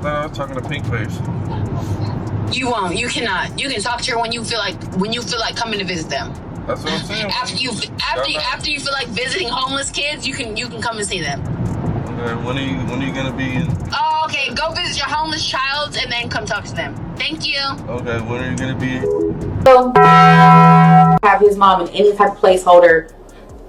thought I was talking to Pink Face. You won't. You cannot. You can talk to her when you feel like coming to visit them. That's what I'm saying. After you feel like visiting homeless kids, you can come and see them. Okay, when are you gonna be in? Oh, okay. Go visit your homeless child and then come talk to them. Thank you. Okay, when are you gonna be? Have his mom in any type of placeholder.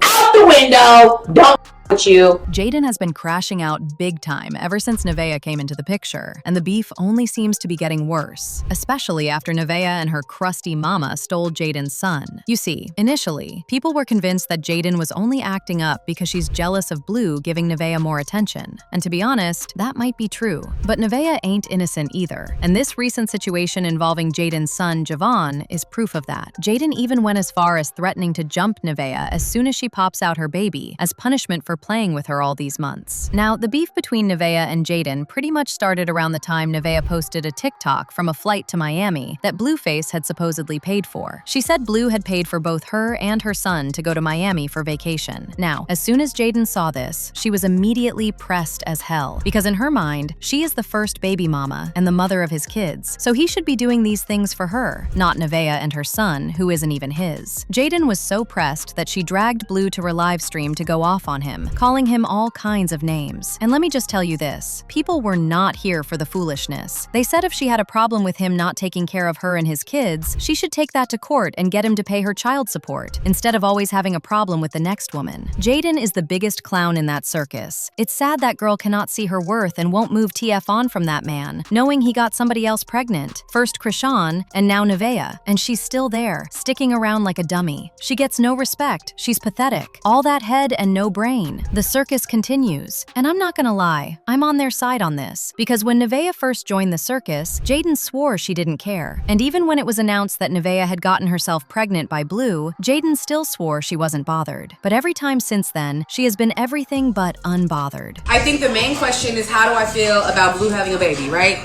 Out the window. Don't with you. Jaidyn has been crashing out big time ever since Neveah came into the picture, and the beef only seems to be getting worse, especially after Neveah and her crusty mama stole Jaidyn's son. You see, initially, people were convinced that Jaidyn was only acting up because she's jealous of Blue giving Neveah more attention, and to be honest, that might be true. But Neveah ain't innocent either, and this recent situation involving Jaidyn's son, Javaughn, is proof of that. Jaidyn even went as far as threatening to jump Neveah as soon as she pops out her baby, as punishment for playing with her all these months. Now, the beef between Neveah and Jaidyn pretty much started around the time Neveah posted a TikTok from a flight to Miami that Blueface had supposedly paid for. She said Blue had paid for both her and her son to go to Miami for vacation. Now, as soon as Jaidyn saw this, she was immediately pressed as hell, because in her mind, she is the first baby mama and the mother of his kids, so he should be doing these things for her, not Neveah and her son, who isn't even his. Jaidyn was so pressed that she dragged Blue to her live stream to go off on him, calling him all kinds of names. And let me just tell you this, people were not here for the foolishness. They said if she had a problem with him not taking care of her and his kids, she should take that to court and get him to pay her child support, instead of always having a problem with the next woman. Jaidyn is the biggest clown in that circus. It's sad that girl cannot see her worth and won't move TF on from that man, knowing he got somebody else pregnant, first Krishan and now Neveah, and she's still there, sticking around like a dummy. She gets no respect, she's pathetic. All that head and no brain. The circus continues, and I'm not gonna lie, I'm on their side on this, because when Neveah first joined the circus, Jaidyn swore she didn't care, and even when it was announced that Neveah had gotten herself pregnant by Blue, Jaidyn still swore she wasn't bothered. But every time since then, she has been everything but unbothered. I think the main question is, how do I feel about Blue having a baby, right?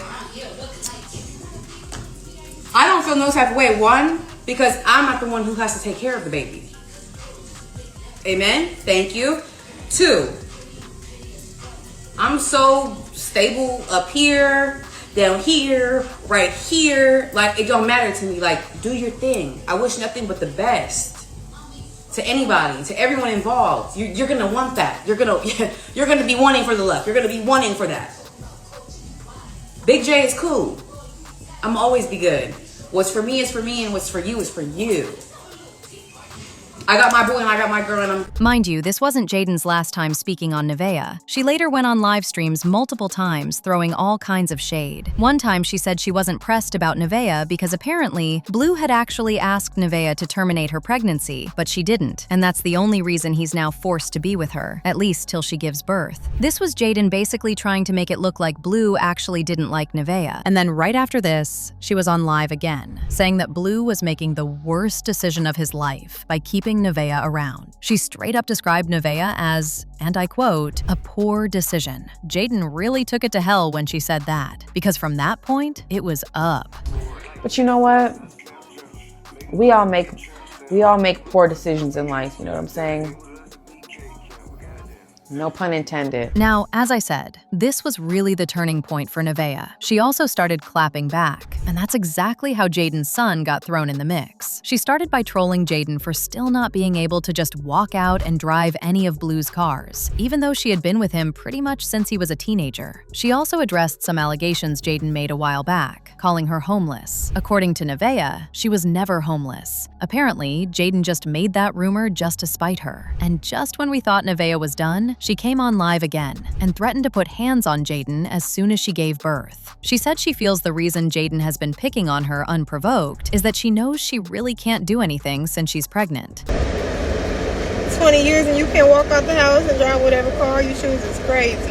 I don't feel no type of way. One, because I'm not the one who has to take care of the baby. Amen? Thank you. Two, I'm so stable up here, down here, right here. Like, it don't matter to me. Like, do your thing. I wish nothing but the best to anybody, to everyone involved. You're gonna want that. You're gonna be wanting for the love. You're gonna be wanting for that. Big J is cool. I'm always be good. What's for me is for me, and what's for you is for you. I got my boy and I got my girl, and I'm... Mind you, this wasn't Jaidyn's last time speaking on Neveah. She later went on live streams multiple times, throwing all kinds of shade. One time she said she wasn't pressed about Neveah because apparently, Blue had actually asked Neveah to terminate her pregnancy, but she didn't, and that's the only reason he's now forced to be with her, at least till she gives birth. This was Jaidyn basically trying to make it look like Blue actually didn't like Neveah. And then right after this, she was on live again, saying that Blue was making the worst decision of his life by keeping Neveah around. She straight up described Neveah as, and I quote, a poor decision. Jaidyn really took it to hell when she said that, because from that point, it was up. But you know what? We all make poor decisions in life, you know what I'm saying? No pun intended. Now, as I said, this was really the turning point for Neveah. She also started clapping back, and that's exactly how Jaidyn's son got thrown in the mix. She started by trolling Jaidyn for still not being able to just walk out and drive any of Blue's cars, even though she had been with him pretty much since he was a teenager. She also addressed some allegations Jaidyn made a while back, calling her homeless. According to Neveah, she was never homeless. Apparently, Jaidyn just made that rumor just to spite her. And just when we thought Neveah was done, she came on live again and threatened to put hands on Jaidyn as soon as she gave birth. She said she feels the reason Jaidyn has been picking on her unprovoked is that she knows she really can't do anything since she's pregnant. 20 years and you can't walk out the house and drive whatever car you choose. It's crazy.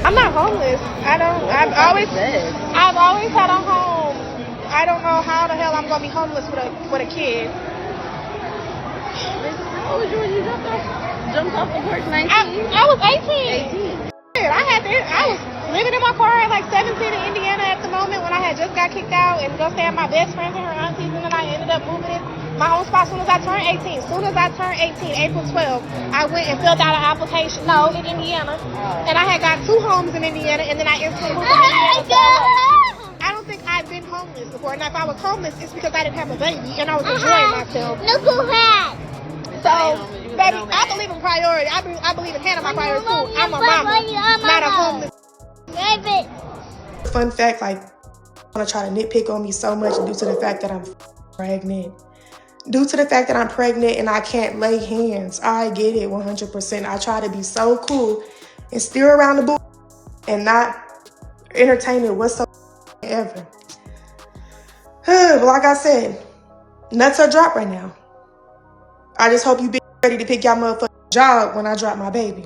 I'm not homeless. I've always had a home. I don't know how the hell I'm gonna be homeless with a kid. How old was you when you jumped off the porch? 19? I was 18. 18. I was living in my car at like 17 in Indiana at the moment when I had just got kicked out and go stay at my best friends and her aunties, and then I ended up moving in my own spot as soon as I turned 18. As soon as I turned 18, April 12th, I went and filled out an application. No, in Indiana. And I had got 2 homes in Indiana, and then I instantly moved to Indiana. I don't think I've been homeless before. And if I was homeless, it's because I didn't have a baby and I was enjoying myself. Look who had. So, baby, I believe in priority. I believe in handling my priority too. I'm a mama, not a homeless. Baby. Fun fact, like, I want to try to nitpick on me so much due to the fact that I'm pregnant. Due to the fact that I'm pregnant and I can't lay hands. I get it 100%. I try to be so cool and steer around the bull and not entertain it whatsoever. But like I said, nuts are dropped right now. I just hope you be ready to pick your motherfucking job when I drop my baby.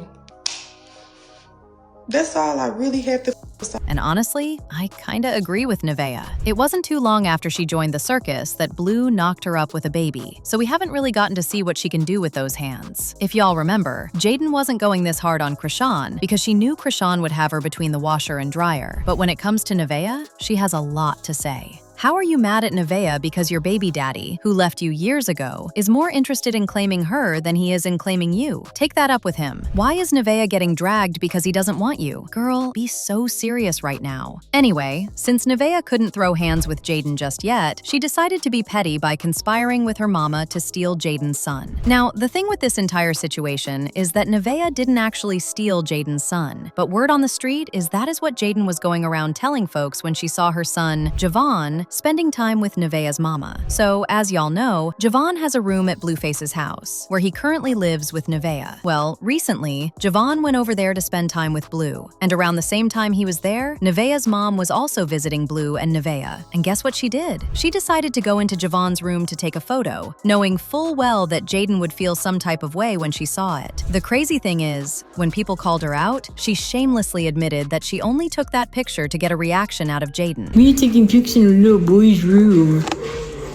That's all I really have to say. And honestly, I kinda agree with Neveah. It wasn't too long after she joined the circus that Blue knocked her up with a baby, so we haven't really gotten to see what she can do with those hands. If y'all remember, Jaidyn wasn't going this hard on Krishan because she knew Krishan would have her between the washer and dryer. But when it comes to Neveah, she has a lot to say. How are you mad at Neveah because your baby daddy, who left you years ago, is more interested in claiming her than he is in claiming you? Take that up with him. Why is Neveah getting dragged because he doesn't want you? Girl, be so serious right now. Anyway, since Neveah couldn't throw hands with Jaidyn just yet, she decided to be petty by conspiring with her mama to steal Jaidyn's son. Now, the thing with this entire situation is that Neveah didn't actually steal Jaidyn's son, but word on the street is that is what Jaidyn was going around telling folks when she saw her son, Javaughn, spending time with Neveah's mama. So, as y'all know, Javaughn has a room at Blueface's house, where he currently lives with Neveah. Well, recently, Javaughn went over there to spend time with Blue, and around the same time he was there, Neveah's mom was also visiting Blue and Neveah. And guess what she did? She decided to go into Javaughn's room to take a photo, knowing full well that Jaidyn would feel some type of way when she saw it. The crazy thing is, when people called her out, she shamelessly admitted that she only took that picture to get a reaction out of Jaidyn. When you're taking pictures in a little boy's room.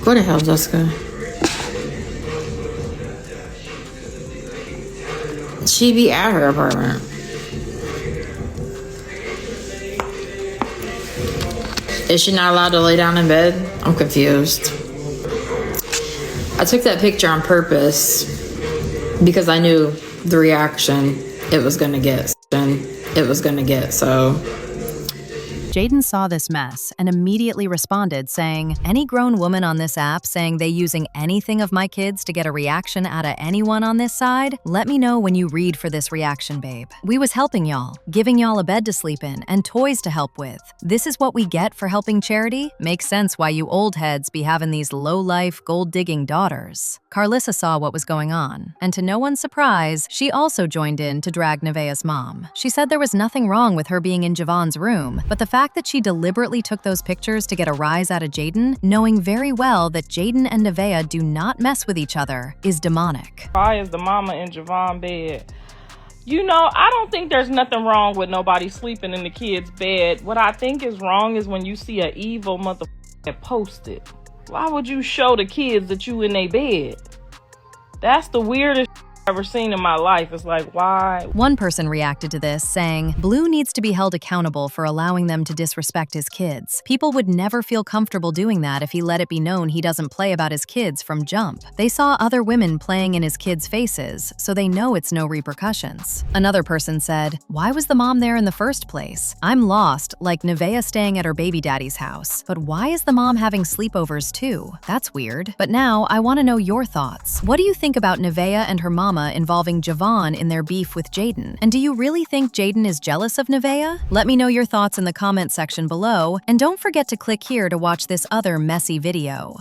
Go to hell, Jessica. She be at her apartment. Is she not allowed to lay down in bed? I'm confused. I took that picture on purpose because I knew the reaction it was gonna get. So Jaidyn saw this mess and immediately responded saying, any grown woman on this app saying they using anything of my kids to get a reaction out of anyone on this side? Let me know when you read for this reaction, babe. We was helping y'all, giving y'all a bed to sleep in and toys to help with. This is what we get for helping charity? Makes sense why you old heads be having these low-life, gold-digging daughters. Carlissa saw what was going on, and to no one's surprise, she also joined in to drag Neveah's mom. She said there was nothing wrong with her being in Javaughn's room, but the fact that she deliberately took those pictures to get a rise out of Jaidyn, knowing very well that Jaidyn and Neveah do not mess with each other, is demonic. Why is the mama in Javaughn bed? You know, I don't think there's nothing wrong with nobody sleeping in the kid's bed. What I think is wrong is when you see an evil motherfucker post it. Why would you show the kids that you in their bed? That's the weirdest I've ever seen in my life. It's like, why? One person reacted to this, saying, Blue needs to be held accountable for allowing them to disrespect his kids. People would never feel comfortable doing that if he let it be known he doesn't play about his kids from jump. They saw other women playing in his kids' faces, so they know it's no repercussions. Another person said, why was the mom there in the first place? I'm lost, like Neveah staying at her baby daddy's house. But why is the mom having sleepovers too? That's weird. But now, I want to know your thoughts. What do you think about Neveah and her mama involving Javaughn in their beef with Jaidyn? And do you really think Jaidyn is jealous of Neveah? Let me know your thoughts in the comment section below, and don't forget to click here to watch this other messy video.